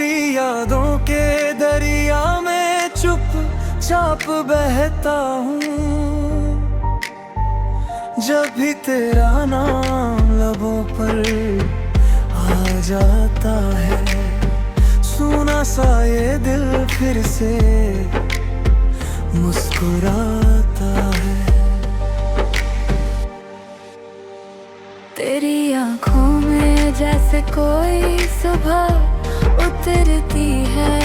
तेरी यादों के दरिया में चुपचाप बहता हूँ। जब भी तेरा नाम लबों पर आ जाता है, सुना सा ये दिल फिर से मुस्कुराता है। तेरी आँखों में जैसे कोई सुबह उतरती है,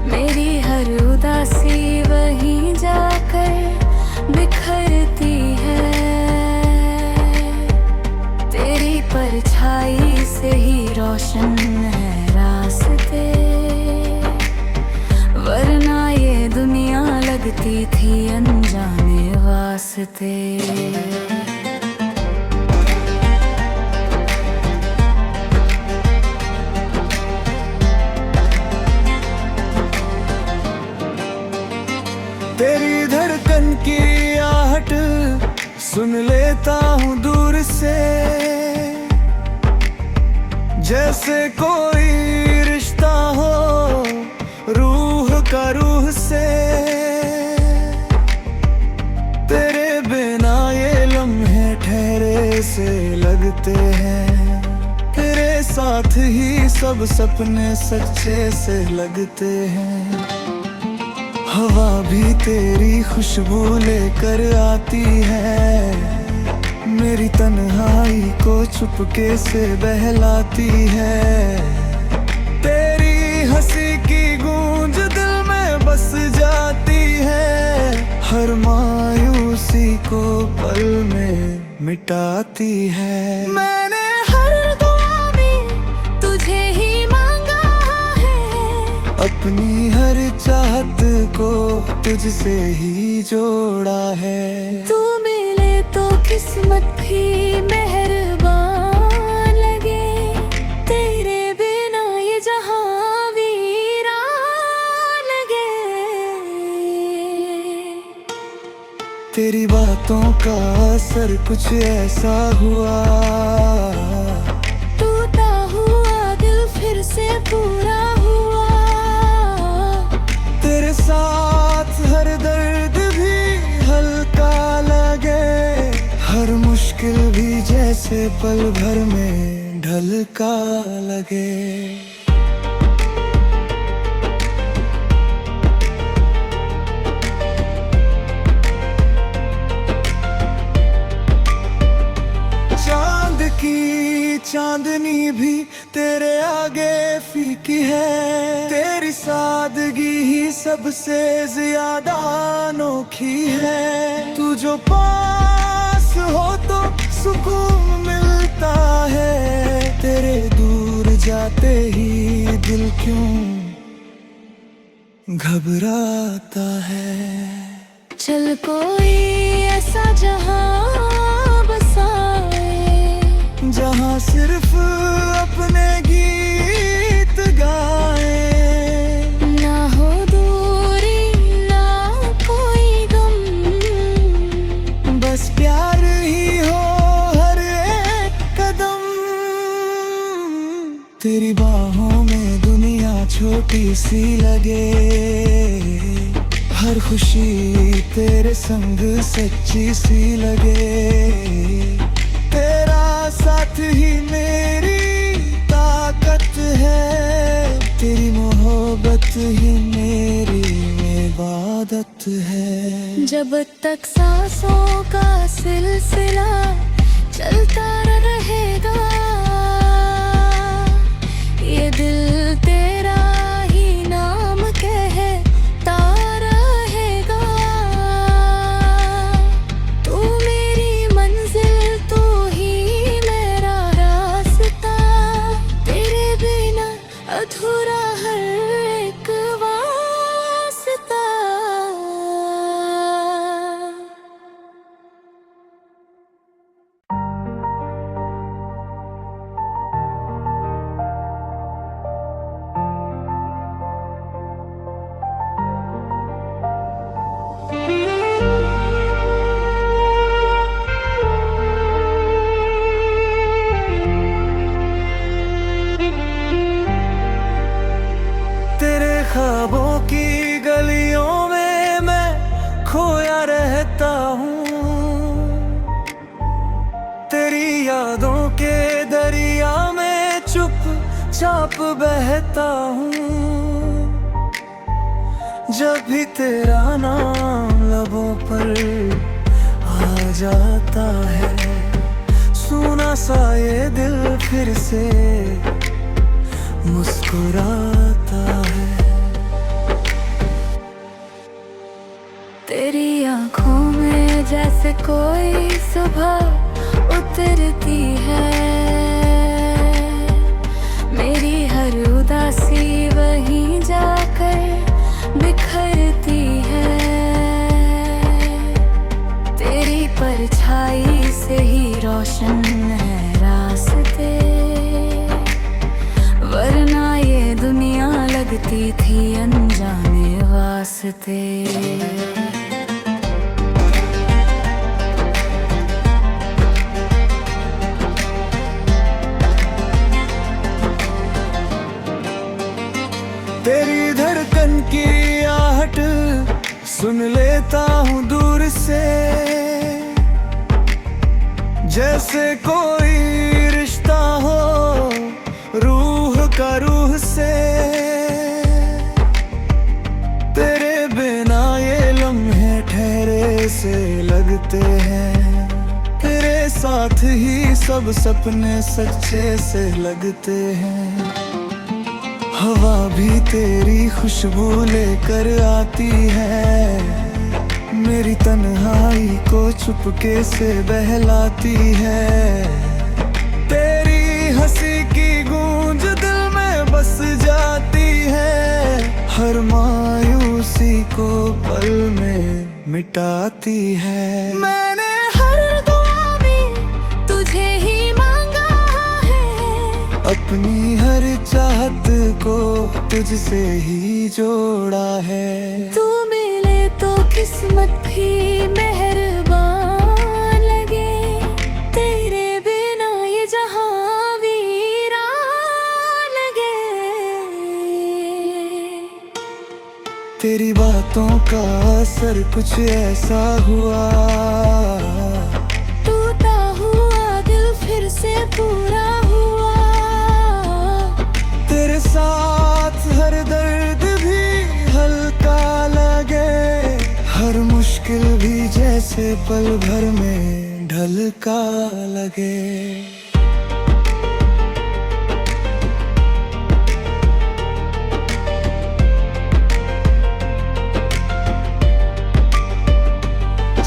मेरी हर उदासी वहीं जाकर बिखरती है। तेरी परछाई से ही रोशन है रास्ते, वरना ये दुनिया लगती थी अनजाने वास्ते। तेरी धड़कन की आहट सुन लेता हूँ दूर से, जैसे कोई रिश्ता हो रूह का रूह से। तेरे बिना ये लम्हे ठहरे से लगते हैं, तेरे साथ ही सब सपने सच्चे से लगते हैं। हवा भी तेरी खुशबू लेकर आती है, मेरी तन्हाई को चुपके से बहलाती है। तेरी हंसी की गूंज दिल में बस जाती है, हर मायूसी को पल में मिटाती है। मैंने हर दुआ में तुझे ही मांगा है, अपनी हर चाहत को तुझसे ही जोड़ा है। तू मिले तो किस्मत भी मेहरबान लगे, तेरे बिना ये जहां वीरान लगे। तेरी बातों का असर कुछ ऐसा हुआ, टूटा हुआ दिल फिर से पूरा हुआ। तेरे साथ हर दर्द भी हल्का लगे, हर मुश्किल भी जैसे पल भर में ढलका लगे। चांद की चांदनी भी तेरे आगे फीकी है, तेरी सादगी ही सबसे ज्यादा अनोखी है। तू जो पास हो तो सुकून मिलता है, तेरे दूर जाते ही दिल क्यों घबराता है। चल कोई ऐसा जहां बसाए, जहाँ सिर्फ अपने गीत गाए, ना हो दूरी ना कोई गम, बस प्यार ही हो हर एक कदम। तेरी बाहों में दुनिया छोटी सी लगे, हर खुशी तेरे संग सच्ची सी लगे। तेरा साथ ही मेरी ताकत है, तेरी मोहब्बत ही मेरी इबादत है। जब तक सांसों का सिलसिला चलता रहेगा, ये दिल तेरा ही नाम कहता रहेगा। तू मेरी मंजिल, तू ही मेरा रास्ता, तेरे बिना अधूरा हर एक वास्ता। चुपचाप बहता हूँ जब भी तेरा नाम लबों पर आ जाता है। सुना सा ये दिल फिर से मुस्कुराता है। तेरी आंखों में जैसे कोई सुबह उतरती है। मेरी हर उदासी वहीं जाकर बिखरती है। तेरी परछाई से ही रोशन है रास्ते, वरना ये दुनिया लगती थी अनजाने वास्ते। तेरी धड़कन की आहट सुन लेता हूँ दूर से, जैसे कोई रिश्ता हो रूह का रूह से। तेरे बिना ये लम्हे ठहरे से लगते हैं, तेरे साथ ही सब सपने सच्चे से लगते हैं। हवा भी तेरी खुशबू लेकर आती है, मेरी तन्हाई को चुपके से बहलाती है। तेरी हंसी की गूंज दिल में बस जाती है, हर मायूसी को पल में मिटाती है। मैंने हर दुआ में तुझे ही मांगा है, अपनी हर चाहत को तुझसे ही जोड़ा है। तू मिले तो किस्मत भी मेहरबान लगे, तेरे बिना ये जहां वीरान लगे। तेरी बातों का असर कुछ ऐसा हुआ, टूटा हुआ दिल फिर से पूरा हुआ। तेरे साथ हर दर्द भी हल्का लगे, हर मुश्किल भी जैसे पल भर में ढलका लगे।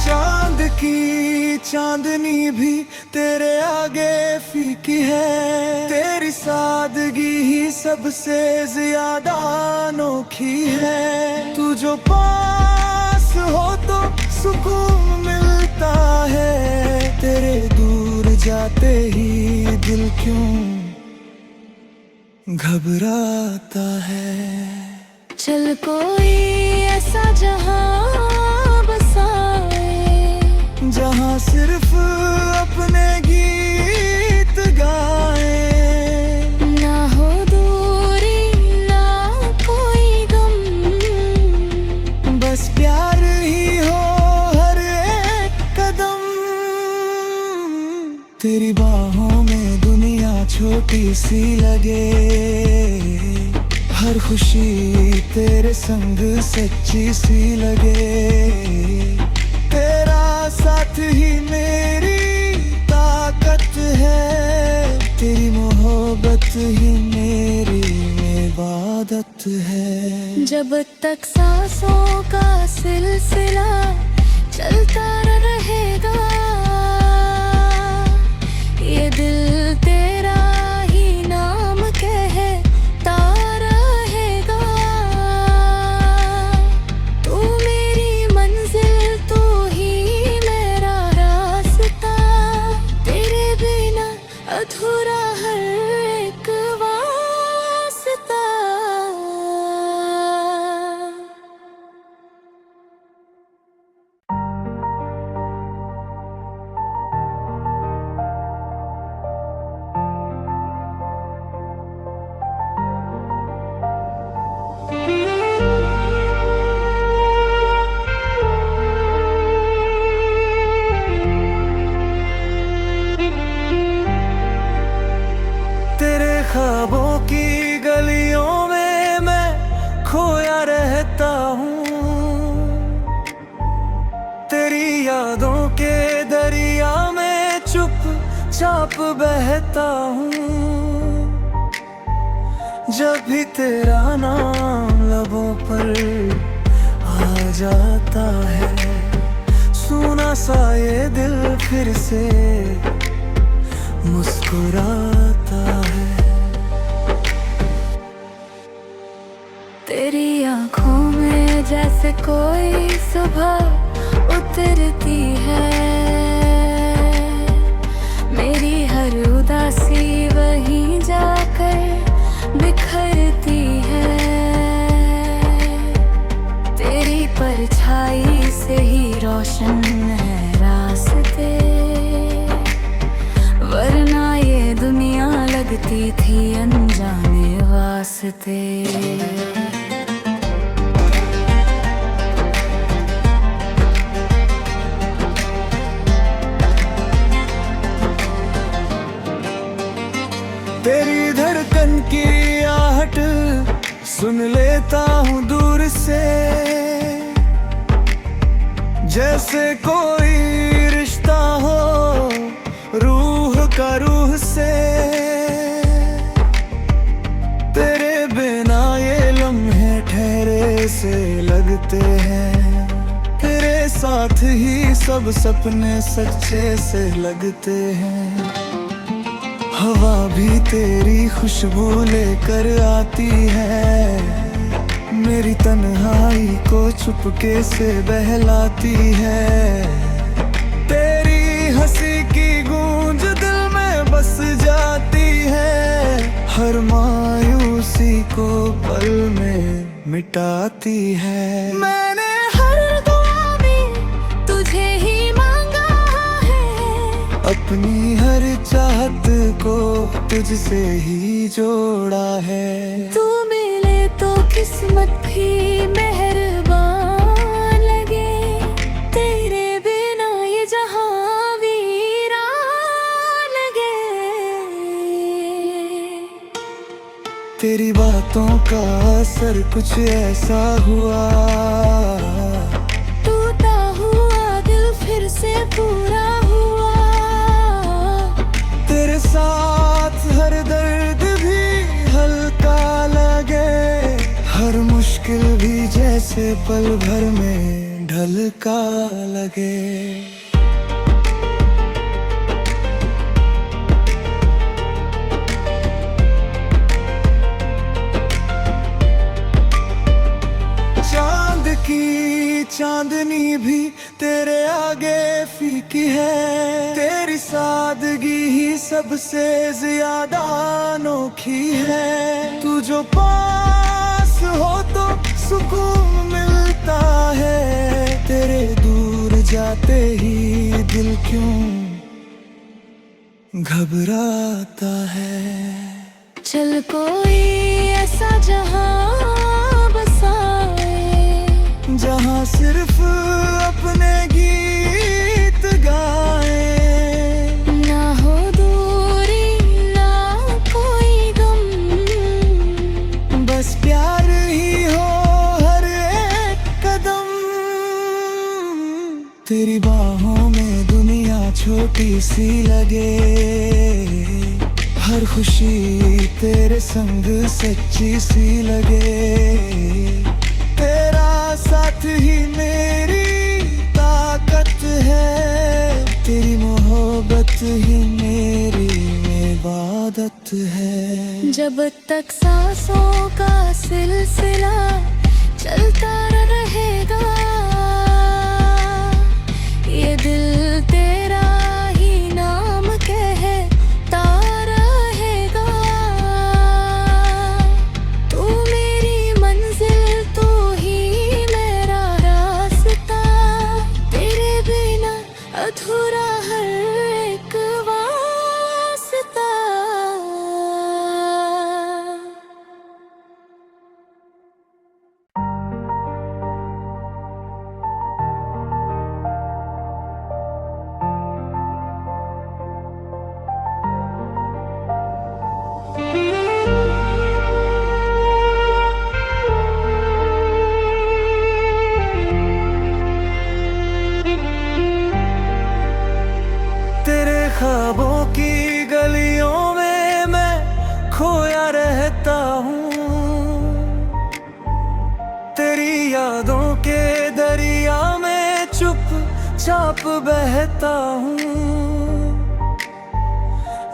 चांद की चांदनी भी तेरे आगे फीकी है, तेरी सादगी ही सबसे ज्यादा अनोखी है। तू जो पास हो तो सुकून मिलता है, तेरे दूर जाते ही दिल क्यों घबराता है। चल कोई ऐसा जहां बसाए, जहाँ सिर्फ अपने गीत गाए, ना हो दूरी ना कोई गम, बस प्यार ही हो हर एक कदम। तेरी बाहों में दुनिया छोटी सी लगे, हर खुशी तेरे संग सच्ची सी लगे। तेरा साथ ही मेरी ताकत है, तेरी मोहब्बत ही मेरी इबादत है। जब तक सांसों का सिलसिला चलता रहेगा, ये दिल तेरा ही नाम कहता रहेगा। तू मेरी मंजिल, तू ही मेरा रास्ता, तेरे बिना अधूरा हर एक वास्ता। ख्वाबों की गलियों में मैं खोया रहता हूँ, तेरी यादों के दरिया में चुपचाप बहता हूँ। जब भी तेरा नाम लबों पर आ जाता है, सूना सा ये दिल फिर से मुस्कुराता है। तेरी आँखों में जैसे कोई सुबह उतरती है, मेरी हर उदासी वहीं जाकर बिखरती है। तेरी परछाई से ही रोशन है रास्ते, वरना ये दुनिया लगती थी अनजाने वास्ते। तेरी धड़कन की आहट सुन लेता हूँ दूर से, जैसे कोई रिश्ता हो रूह का रूह से। तेरे बिना ये लम्हे ठहरे से लगते हैं, तेरे साथ ही सब सपने सच्चे से लगते हैं। हवा भी तेरी खुशबू लेकर आती है, मेरी तन्हाई को चुपके से बहलाती है। तेरी हंसी की गूंज दिल में बस जाती है, हर मायूसी को पल में मिटाती है। मैंने हर दुआ में तुझे ही मांगा है, अपनी हर चाहत को तुझसे ही जोड़ा है। तू मिले तो किस्मत भी मेहरबान लगे, तेरे बिना ये जहां वीरान लगे। तेरी बातों का असर कुछ ऐसा हुआ, टूटा हुआ दिल फिर से पूरा हुआ। तेरे साथ हर दर्द भी हल्का लगे, हर मुश्किल भी जैसे पल भर में ढलका लगे। चांद की चांदनी भी तेरे आगे फीकी है, तेरी सादगी ही सबसे ज्यादा अनोखी है। तू जो पास हो तो सुकून मिलता है, तेरे दूर जाते ही दिल क्यों घबराता है। चल कोई ऐसा जहां बसाए, जहाँ सिर्फ अपने गीत गाए, ना हो दूरी ना कोई गम, बस प्यार ही हो हर एक कदम। तेरी बाहों में दुनिया छोटी सी लगे, हर खुशी तेरे संग सच्ची सी लगे। तेरा साथ ही मेरी ताकत है, तेरी मोहब्बत ही मेरी इबादत है। जब तक सांसों का सिलसिला चलता रहेगा, ये दिल तेरा ही नाम कहता रहेगा। तू मेरी मंजिल, तू ही मेरा रास्ता, तेरे बिना अधूरा हर एक वास्ता। रहता हूँ, तेरी यादों के दरिया में चुपचाप बहता हूँ।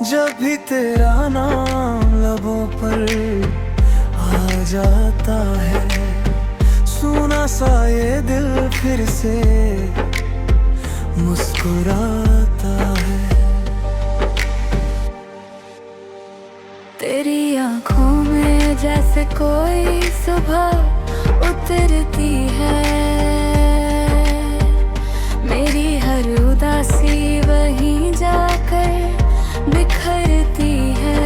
जब भी तेरा नाम लबों पर आ जाता है, सूना सा ये दिल फिर से मुस्कुराता है। तेरी आंखों में जैसे कोई सुबह उतरती है, मेरी हर उदासी वहीं जाकर बिखरती है।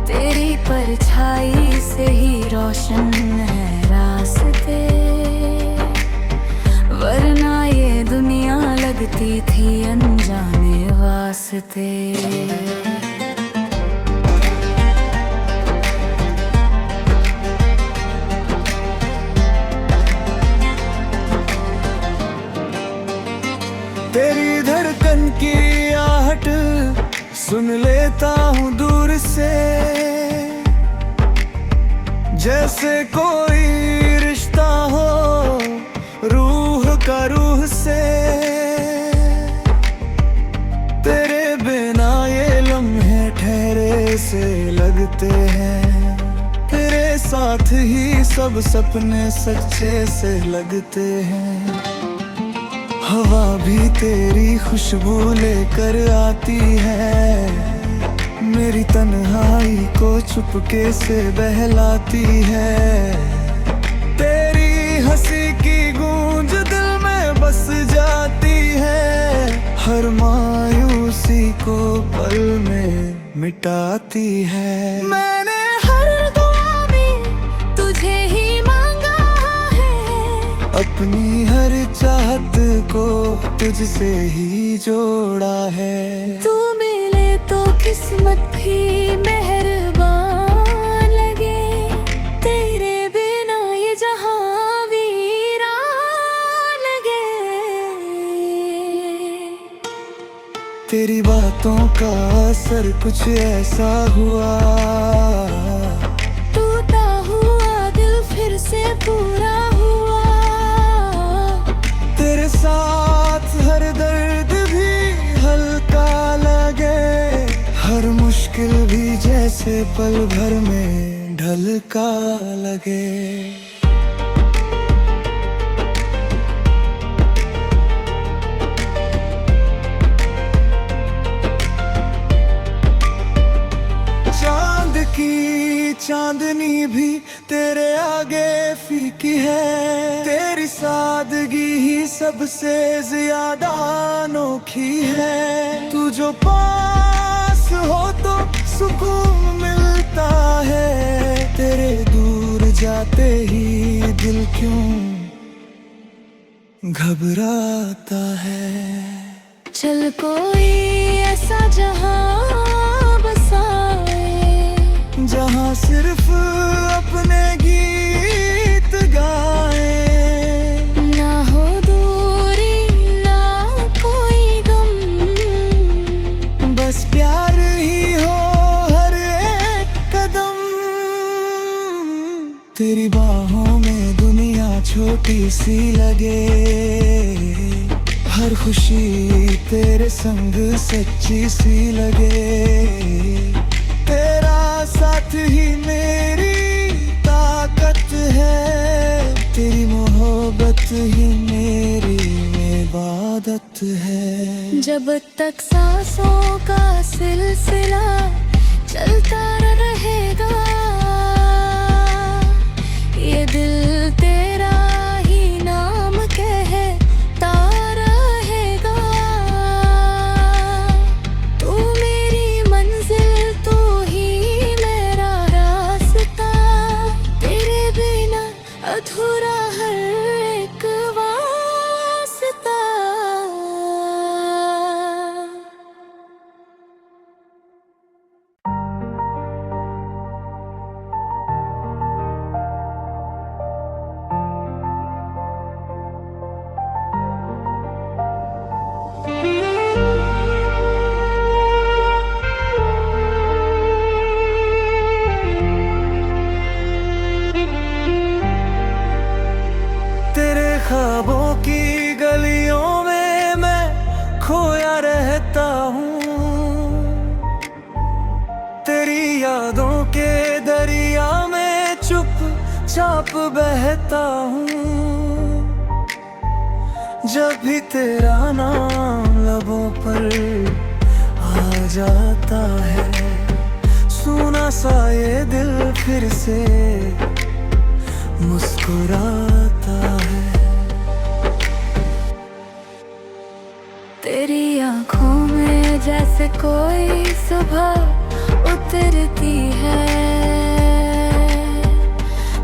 तेरी परछाई से ही रोशन है रास्ते, वरना ये दुनिया लगती थी अनजाने वास्ते। तेरी धड़कन की आहट सुन लेता हूँ दूर से, जैसे कोई रिश्ता हो रूह का रूह से। तेरे बिना ये लम्हे ठहरे से लगते हैं, तेरे साथ ही सब सपने सच्चे से लगते हैं। हवा भी तेरी खुशबू लेकर आती है, मेरी तन्हाई को चुपके से बहलाती है। तेरी हंसी की गूंज दिल में बस जाती है, हर मायूसी को पल में मिटाती है। मैंने हर दुआ में तुझे ही मांगा है, अपनी हर चाहत को तुझसे ही जोड़ा है। तू मिले तो किस्मत भी मेहरबान लगे, तेरे बिना ये जहां वीरान लगे। तेरी बातों का असर कुछ ऐसा हुआ, टूटा हुआ दिल फिर से पूरा हुआ। तेरे साथ हर दर्द भी हल्का लगे, हर मुश्किल भी जैसे पल भर में ढलका लगे। चांद की चांदनी भी तेरे आगे फीकी है, तेरी सादगी ही सबसे ज्यादा अनोखी है। तू जो पास हो तो सुकून मिलता है, तेरे दूर जाते ही दिल क्यों घबराता है। चल कोई ऐसा जहां बसाए, जहाँ सिर्फ अपने गीत गाए, ना हो दूरी ना कोई गम, बस प्यार ही हो हर एक कदम। तेरी बाहों में दुनिया छोटी सी लगे, हर खुशी तेरे संग सच्ची सी लगे। तेरा साथ ही मेरी ताकत है, तेरी मोहब्बत ही मेरी इबादत है। जब तक सांसों का सिलसिला चलता रहेगा, ये दिल तेरा ही नाम कहता रहेगा। तू मेरी मंजिल, तू ही मेरा रास्ता, तेरे बिना अधूरा हर एक वास्ता। तेरी यादों के दरिया में चुप चाप बहता हूँ। जब भी तेरा नाम लबों पर आ जाता है, सुना सा ये दिल फिर से मुस्कुराता है। तेरी आँखों में जैसे कोई सुबह उतरती है,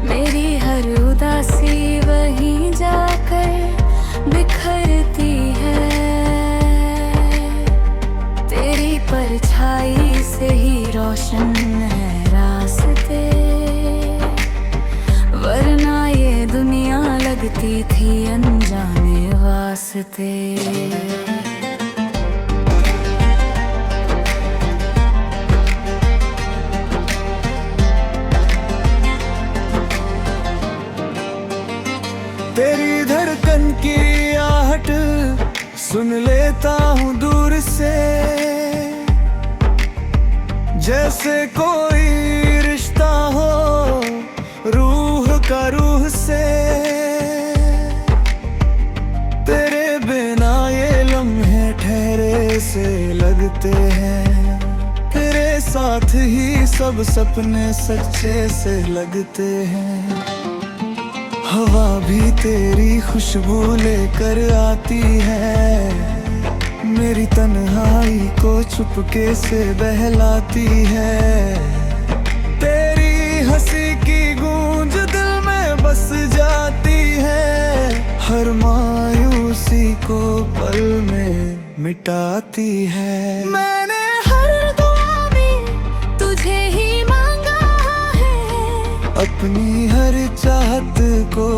मेरी हर उदासी वहीं जाकर बिखरती है। तेरी परछाई से ही रोशन है रास्ते, वरना ये दुनिया लगती थी अनजाने वास्ते। तेरी धड़कन की आहट सुन लेता हूँ दूर से, जैसे कोई रिश्ता हो रूह का रूह से। तेरे बिना ये लम्हे ठहरे से लगते हैं, तेरे साथ ही सब सपने सच्चे से लगते हैं। हवा भी तेरी खुशबू लेकर आती है, मेरी तन्हाई को चुपके से बहलाती है। तेरी हंसी की गूंज दिल में बस जाती है, हर मायूसी को पल में मिटाती है। मैंने हर दुआ में तुझे ही मांगा है, अपनी हर चाहत को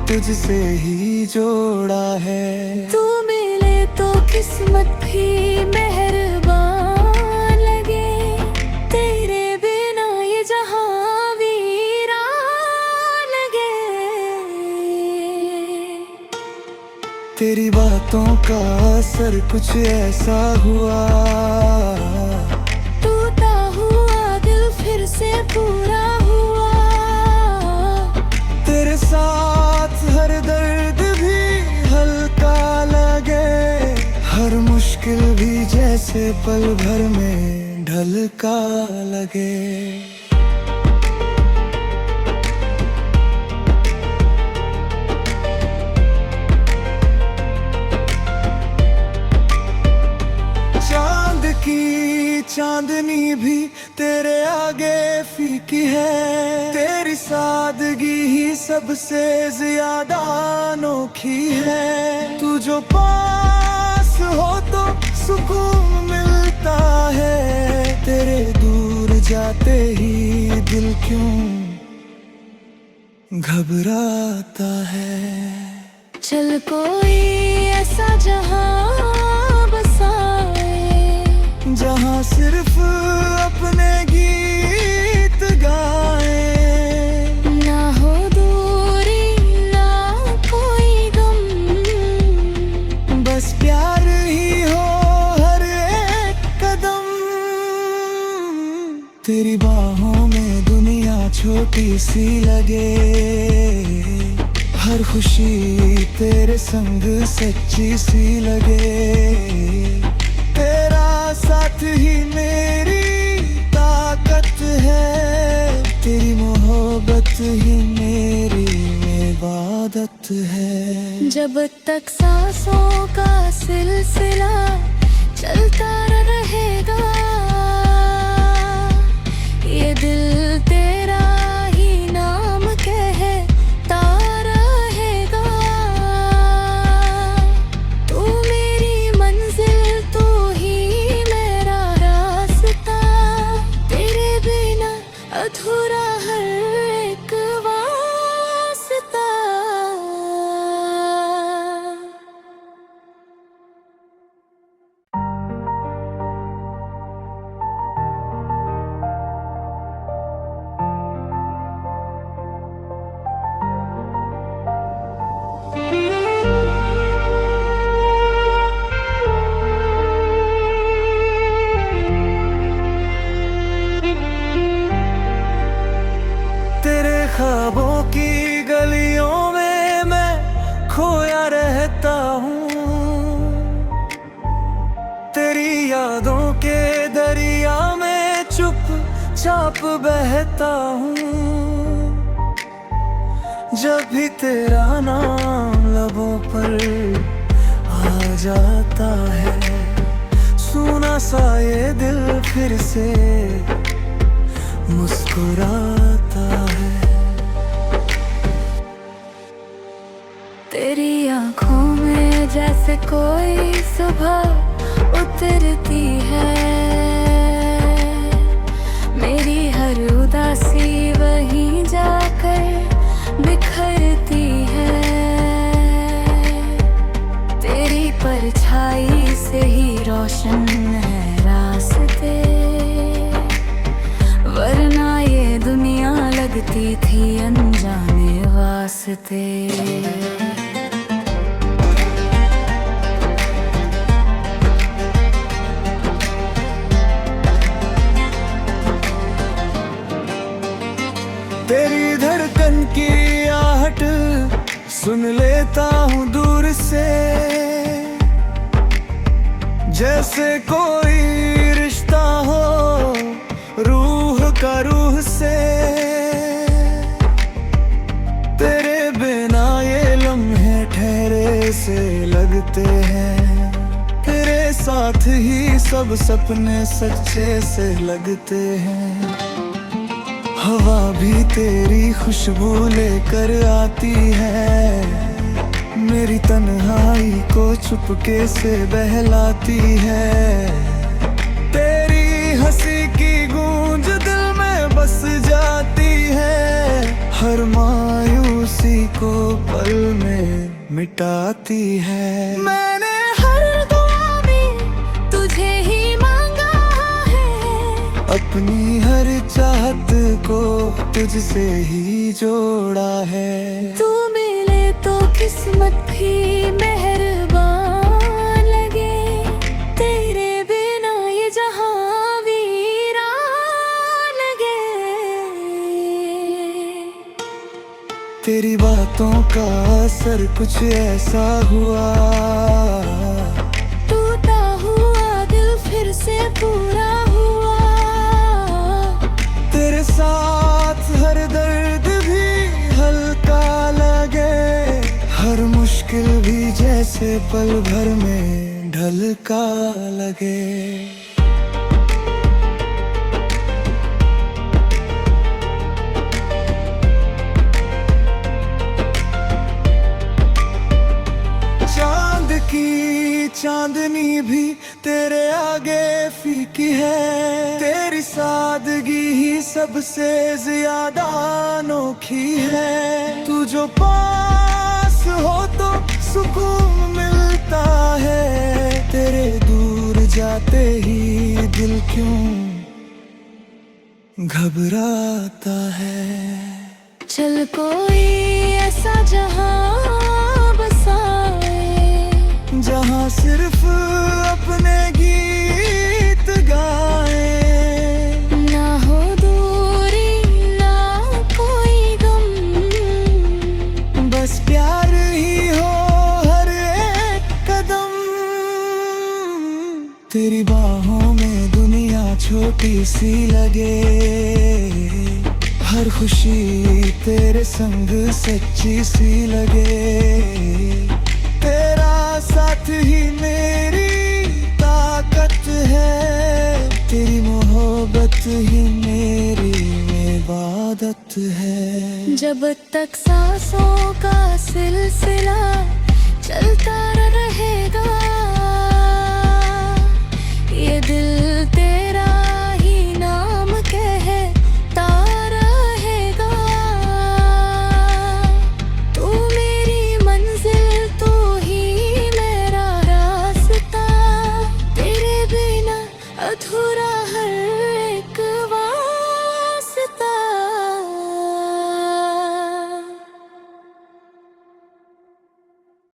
तुझसे ही जोड़ा है। तू मिले तो किस्मत भी मेहरबान लगे, तेरे बिना ये जहां वीरान लगे। तेरी बातों का असर कुछ ऐसा हुआ, टूटा हुआ दिल फिर से पूरा हुआ। तेरे साथ हर दर्द भी हल्का लगे, हर मुश्किल भी जैसे पल भर में ढलका लगे। चांद की चांदनी भी तेरे आगे फीकी है, तेरी सादगी ही सबसे ज्यादा अनोखी है। तू जो पास हो तो सुकून मिलता है, तेरे दूर जाते ही दिल क्यों घबराता है। चल कोई ऐसा जहां बसाए, जहाँ सिर्फ अपने गीत गाए, ना हो दूरी ना कोई गम, बस प्यार ही हो हर एक कदम। तेरी बाहों में दुनिया छोटी सी लगे, हर खुशी तेरे संग सच्ची सी लगे। तेरा साथ ही मेरी ताकत है, तेरी मोहब्बत ही मेरी इबादत है। जब तक सांसों का सिलसिला चलता रहेगा, ये दिल तेरा ही नाम कहता रहेगा। तू मेरी मंजिल, तू ही मेरा रास्ता, तेरे बिना अधूरा हर एक वास्ता। चाप बहता हूँ। जब भी तेरा नाम लबों पर आ जाता है, सूना सा ये दिल फिर से मुस्कुराता है। तेरी आँखों में जैसे कोई सुबह उतरती है, मेरी हर उदासी वहीं जाकर बिखरती है। तेरी परछाई से ही रोशन है रास्ते, वरना ये दुनिया लगती थी अनजाने वास्ते। तेरी धड़कन की आहट सुन लेता हूँ दूर से, जैसे कोई रिश्ता हो रूह का रूह से। तेरे बिना ये लम्हे ठहरे से लगते हैं, तेरे साथ ही सब सपने सच्चे से लगते हैं। हवा भी तेरी खुशबू लेकर आती है, मेरी तन्हाई को चुपके से बहलाती है। तेरी हंसी की गूंज दिल में बस जाती है, हर मायूसी को पल में मिटाती है। मैंने हर दुआ में तुझे ही मांगा है, अपनी हर चाहत को तुझसे ही जोड़ा है। तू मिले तो किस्मत भी मेहरबान लगे, तेरे बिना ये जहां वीरान लगे। तेरी बातों का असर कुछ ऐसा हुआ, टूटा हुआ दिल फिर से पूरा हुआ। तेरे साथ हर दर्द भी हल्का लगे, हर मुश्किल भी जैसे पल भर में ढलका लगे। चांद की चांदनी भी तेरे आगे फीकी है, तेरी सादगी ही सबसे ज्यादा अनोखी है। तू जो पास हो तो सुकून मिलता है, तेरे दूर जाते ही दिल क्यों घबराता है। चल कोई ऐसा जहां बसाए, जहाँ सिर्फ अपने गीत गाए, ना हो दूरी ना कोई गम, बस प्यार ही हो हर एक कदम। तेरी बाहों में दुनिया छोटी सी लगे, हर खुशी तेरे संग सच्ची सी लगे। तेरा साथ ही मेरी ताकत है, तेरी मोहब्बत ही मेरी इबादत है। जब तक सांसों का सिलसिला चलता रहेगा,